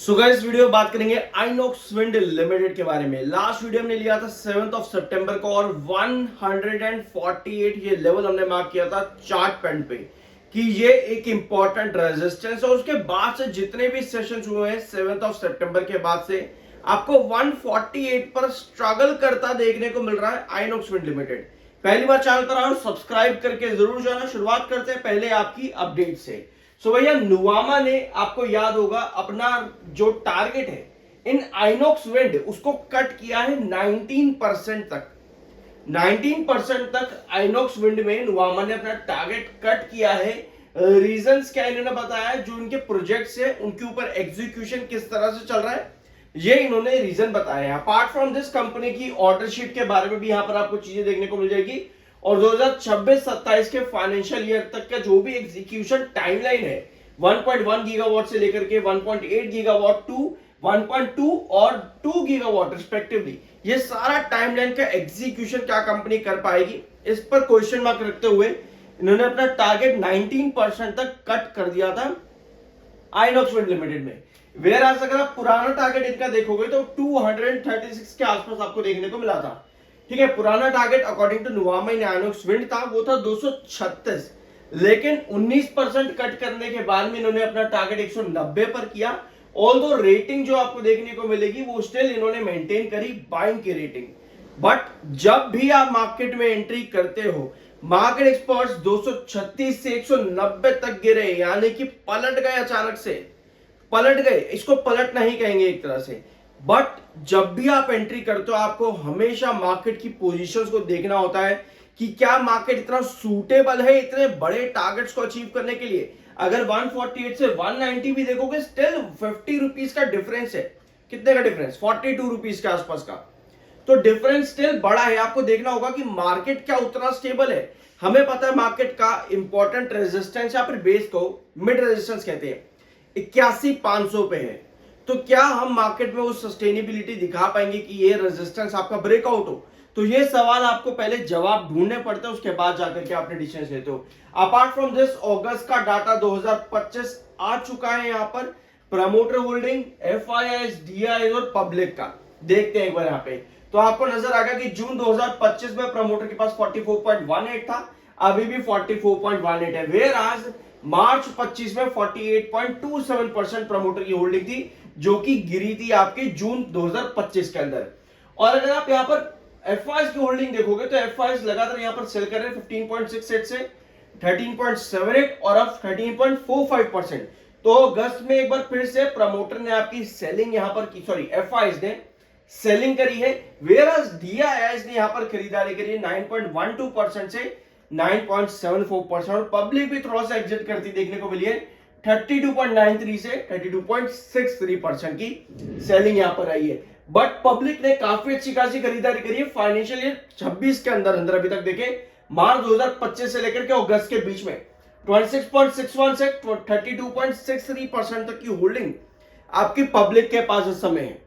So guys video बात करेंगे INOX wind limited के बारे में। लास्ट वीडियो हमने लिया था 7 सितंबर को और 148 ये लेवल हमने मार्क किया था चार्ट पैंट पे कि ये एक इंपॉर्टेंट रेजिस्टेंस है। उसके बाद से जितने भी सेशन हुए हैं 7 सितंबर के बाद से आपको 148 पर स्ट्रगल करता देखने को मिल रहा है आइनॉक्स विंड लिमिटेड। पहली बार चैनल पर आओ, सब्सक्राइब करके जरूर जाना। शुरुआत करते हैं पहले आपकी अपडेट से। सो भैया नुवामा ने आपको याद होगा अपना जो टारगेट है इन आइनॉक्स विंड उसको कट किया है 19% तक। 19% तक आइनॉक्स विंड में नुवामा ने अपना टारगेट कट किया है। रीजंस क्या इन्होंने बताया, जो इनके प्रोजेक्ट्स है उनके ऊपर एग्जीक्यूशन किस तरह से चल रहा है ये इन्होंने रीजन बताया है। अपार्ट फ्रॉम दिस कंपनी की ऑर्डर शीट के बारे में भी यहां पर आपको चीजें देखने को मिल जाएगी और 2026-27 के फाइनेंशियल ईयर तक का जो भी एग्जीक्यूशन टाइमलाइन है 1.1 गीगावाट से लेकर के 1.8 गीगावाट टू 1.2 और 2 गीगावाट रिस्पेक्टिवली, ये सारा टाइमलाइन का एग्जीक्यूशन क्या कंपनी कर पाएगी इस पर क्वेश्चन मार्क रखते हुए इन्होंने अपना टारगेट 19% तक कट कर दिया था आइनॉक्स विंड लिमिटेड में। वेयर आज अगर आप पुराना टारगेट इनका देखोगे तो 236 के आसपास आपको देखने को मिला था। ठीक है, पुराना target according to Nuvama in Inox wind था वो था 236, लेकिन 19% कट करने के बाद में इन्होंने अपना टारगेट 190 पर किया। ऑल्दो रेटिंग जो आपको देखने को मिलेगी वो स्टिल इन्होंने मेंटेन करी बाइंग की रेटिंग। बट जब भी आप मार्केट में एंट्री करते हो मार्केट एक्सपर्ट्स 236 से 190 तक गिरे, यानी कि पलट गए, अचानक से पलट गए। इसको पलट नहीं कहेंगे एक तरह से, बट जब भी आप एंट्री करते हो आपको हमेशा मार्केट की पोजीशंस को देखना होता है कि क्या मार्केट इतना सूटेबल है इतने बड़े टारगेट्स को अचीव करने के लिए। अगर 148 से 190 भी देखोगे स्टिल 50 रुपीज का डिफरेंस है। कितने का डिफरेंस? 42 रुपीज के आसपास का। तो डिफरेंस स्टिल बड़ा है। आपको देखना होगा कि मार्केट क्या उतना स्टेबल है। हमें पता है मार्केट का इंपॉर्टेंट रेजिस्टेंस या फिर बेस को मिड रेजिस्टेंस कहते हैं 81,500 पे है। तो क्या हम मार्केट में वो सस्टेनेबिलिटी दिखा पाएंगे कि ये रेजिस्टेंस आपका ब्रेकआउट हो? तो ये सवाल आपको पहले जवाब ढूंढने पड़ते हैं, उसके बाद जाकर के आपने डिसीजन लेते हो। अपार्ट फ्रॉम दिस अगस्त का डाटा 2025 आ चुका है। यहाँ पर प्रमोटर होल्डिंग, एफआईआईज, डीआईआईज और पब्लिक का देखते हैं एक बार यहाँ पे। तो आपको नजर आएगा कि जून 2025 में प्रमोटर के पास 44.18 था, अभी भी 44.18 है। वेयर आज मार्च 25 में 48.27% प्रमोटर की होल्डिंग थी, जो कि गिरी थी आपके जून 2025 के अंदर। और अगर आप यहाँ पर एफआईआईज की होल्डिंग देखोगे तो एफआईआईज लगातार यहाँ पर सेल कर रहे हैं 15.68 से 13.78 और अब 13.45%। तो अगस्त में एक बार फिर से प्रमोटर ने आपकी सेलिंग यहाँ पर की, सॉरी एफआईआईज ने सेलिंग करी है। वेयरएज डीआईआईज ने यहाँ पर खरीदारी करी है 9.12% से 9.74% और पब्लिक भी थोड़ा सा एग्जिट करती देखने को मिली है 32.93 से 32.63% की सेलिंग यहां पर आई है। बट पब्लिक ने काफी अच्छी खासी खरीदारी करी है फाइनेंशियल ईयर 26 के अंदर अंदर। अभी तक देखें मार्च 2025 से लेकर के अगस्त के बीच में 26.61 से 32.63% तक की होल्डिंग आपकी पब्लिक के पास इस समय है।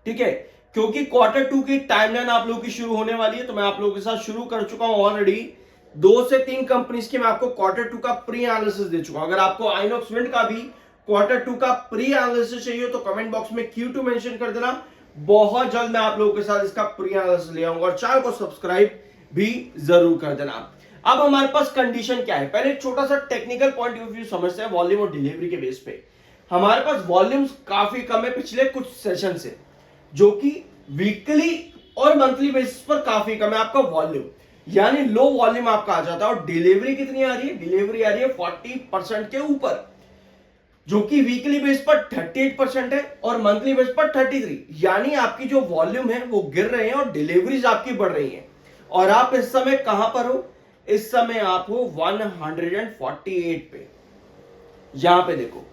ठीक है, क्योंकि Q2 की टाइमलाइन आप लोगों की शुरू होने वाली है, तो मैं आप लोगों के साथ शुरू कर चुका हूं ऑलरेडी। 2 से 3 कंपनीज की मैं आपको Q2 का प्री एनालिसिस दे चुका हूं। अगर आपको आइनॉक्स विंड का भी Q2 का प्री एनालिसिस चाहिए तो कमेंट बॉक्स में Q2 मेंशन कर देना। बहुत जल्द मैं आप लोगों के साथ इसका प्री एनालिसिस ले आऊंगा और चैनल को सब्सक्राइब भी जरूर कर देना। अब हमारे पास कंडीशन क्या है, पहले एक छोटा सा टेक्निकल पॉइंट ऑफ व्यू समझते हैं। वॉल्यूम और डिलीवरी के बेस पे हमारे पास वॉल्यूम्स काफी कम है पिछले कुछ सेशन से, जो कि वीकली और मंथली बेसिस पर काफी कम है आपका वॉल्यूम, यानी लो वॉल्यूम आपका आ जाता है। और डिलीवरी कितनी आ रही है? डिलीवरी आ रही है 40% के ऊपर, जो कि वीकली बेस पर 38% है और मंथली बेस पर 33, यानी आपकी जो वॉल्यूम है वो गिर रहे हैं और डिलीवरीज आपकी बढ़ रही हैं। और आप इस समय कहां पर हो? इस समय आप हो 148 पे। यहां पे देखो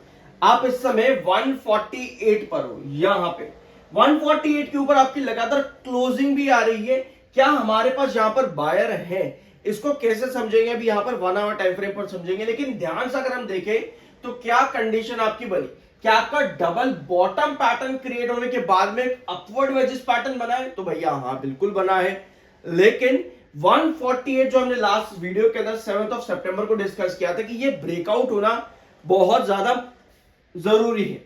आप इस समय 148 पर हो। यहां पे 148 के ऊपर आपकी लगातार क्लोजिंग भी आ रही है। क्या हमारे पास यहां पर बायर है? इसको कैसे समझेंगे? अभी यहां पर 1 आवर टाइम फ्रेम पर समझेंगे, लेकिन ध्यान से अगर हम देखें तो क्या कंडीशन आपकी बनी? क्या आपका डबल बॉटम पैटर्न क्रिएट होने के बाद में अपवर्ड वेजिस पैटर्न बना है? तो भैया हाँ बिल्कुल बना है, लेकिन 148 जो हमने लास्ट वीडियो के अंदर 7 सितंबर को डिस्कस किया था कि ये ब्रेकआउट होना बहुत ज्यादा जरूरी है।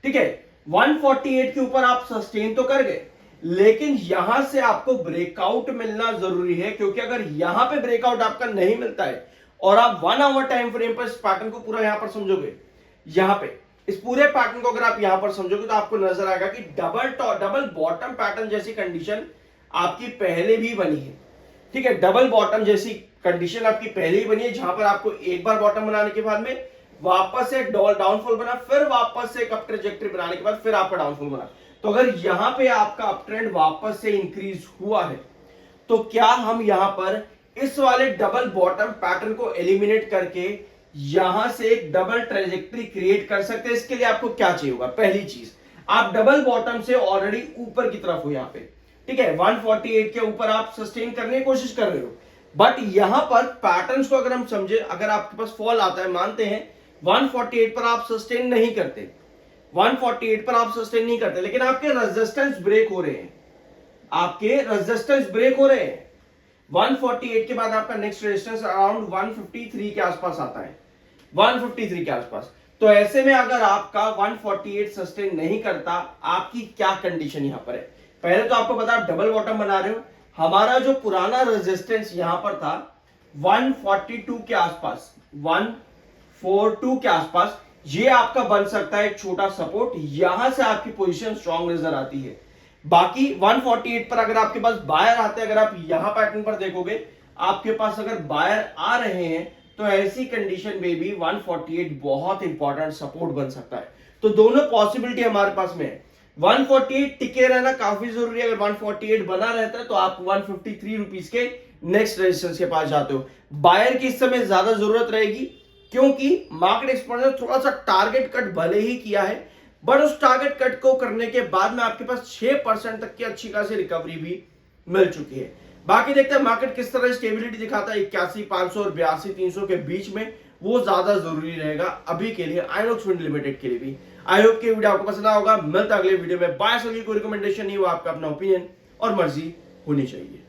ठीक है, 148 के ऊपर आप सस्टेन तो कर गए, लेकिन यहां से आपको ब्रेकआउट मिलना जरूरी है, क्योंकि अगर यहां पे ब्रेकआउट आपका नहीं मिलता है और आप 1 आवर टाइम फ्रेम पर इस पैटर्न को पूरा यहां पर समझोगे, यहां पे इस पूरे पैटर्न को अगर आप यहां पर समझोगे तो आपको नजर आएगा कि डबल बॉटम पैटर्न जैसी कंडीशन आपकी पहले भी बनी है। ठीक है, डबल बॉटम जैसी कंडीशन आपकी पहले ही बनी है, जहां पर आपको एक बार बॉटम बनाने के बाद में वापस से डाउनफॉल बना, फिर वापस से एक अप ट्रेजेक्टरी बनाने के बाद फिर आपका डाउनफॉल बना। तो अगर यहां पे आपका अप ट्रेंड वापस से इंक्रीज हुआ है, तो क्या हम यहां पर इस वाले डबल बॉटम पैटर्न को एलिमिनेट करके यहां से एक डबल ट्रेजेक्टरी क्रिएट कर सकते हैं? इसके लिए आपको क्या चाहिए होगा? पहली चीज, आप डबल बॉटम से ऑलरेडी ऊपर की तरफ हो यहां पे, ठीक है, 148 के ऊपर आप सस्टेन करने की कोशिश कर रहे हो, बट यहां पर पैटर्न्स को अगर हम समझे, अगर आपके पास फॉल आता है, मानते हैं 148 पर आप सस्टेन नहीं करते, 148 पर आप सस्टेन नहीं करते, लेकिन आपके रेजिस्टेंस ब्रेक हो रहे हैं, आपके रेजिस्टेंस ब्रेक हो रहे हैं। 148 के बाद आपका नेक्स्ट रेजिस्टेंस अराउंड 153 के आसपास आता है, 153 के आसपास। तो ऐसे में अगर आपका 148 सस्टेन नहीं करता, आपकी क्या कंडीशन यहां पर है? पहले तो आपको पता, आप डबल बॉटम बना रहे हो, हमारा जो पुराना रेजिस्टेंस यहां पर था 142 के आसपास, 142 के आसपास, ये आपका बन सकता है एक छोटा सपोर्ट, यहां से आपकी पोजीशन स्ट्रांग नजर आती है। बाकी 148 पर अगर आपके पास बायर आते हैं, अगर आप यहां पैटर्न पर देखोगे, आपके पास अगर बायर आ रहे हैं, तो ऐसी कंडीशन में भी 148 बहुत इंपॉर्टेंट सपोर्ट बन सकता है। तो दोनों पॉसिबिलिटी हमारे पास में है। 148 टिके रहना काफी जरूरी है। अगर 148 बना रहता है तो आप 153 रुपीज के नेक्स्ट रेजिस्टेंस के पास जाते हो। बायर की इस समय ज्यादा जरूरत रहेगी, क्योंकि मार्केट एक्सपोजर ने थोड़ा सा टारगेट कट भले ही किया है, बट उस टारगेट कट को करने के बाद में आपके पास 6% तक की अच्छी खासी रिकवरी भी मिल चुकी है। बाकी देखते हैं मार्केट किस तरह स्टेबिलिटी दिखाता है 81,500 और 82,300 के बीच में, वो ज्यादा जरूरी रहेगा अभी के लिए, आइनॉक्स विंड लिमिटेड के लिए भी। आई होप कि वीडियो आपको पसंद आया होगा। मिलता अगले वीडियो में। बाय। कोई रिकमेंडेशन नहीं, वो आपका अपना ओपिनियन और मर्जी होनी चाहिए।